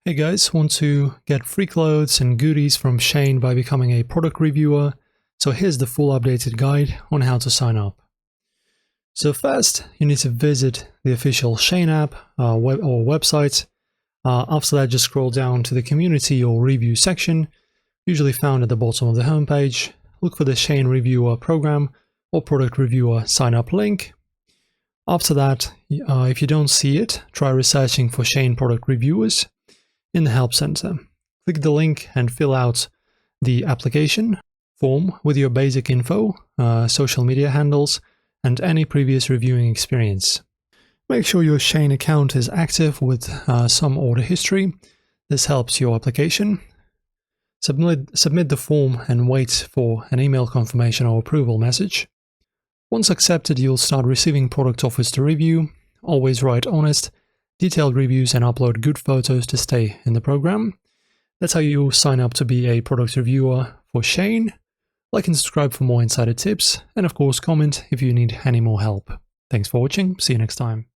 Hey guys, want to get free clothes and goodies from SHEIN by becoming a product reviewer? So here's the full updated guide on how to sign up. So first, you need to visit the official SHEIN app website. After that, just scroll down to the community or review section, usually found at the bottom of the homepage. Look for the SHEIN reviewer program or product reviewer sign up link. After that, if you don't see it, try researching for SHEIN product reviewers in the Help Center. Click the link and fill out the application form with your basic info, social media handles, and any previous reviewing experience. Make sure your SHEIN account is active with some order history. This helps your application. Submit the form and wait for an email confirmation or approval message. Once accepted, you'll start receiving product offers to review. Always write honest, detailed reviews and upload good photos to stay in the program. That's how you sign up to be a product reviewer for SHEIN. Like and subscribe for more insider tips, and of course comment if you need any more help. Thanks for watching, see you next time.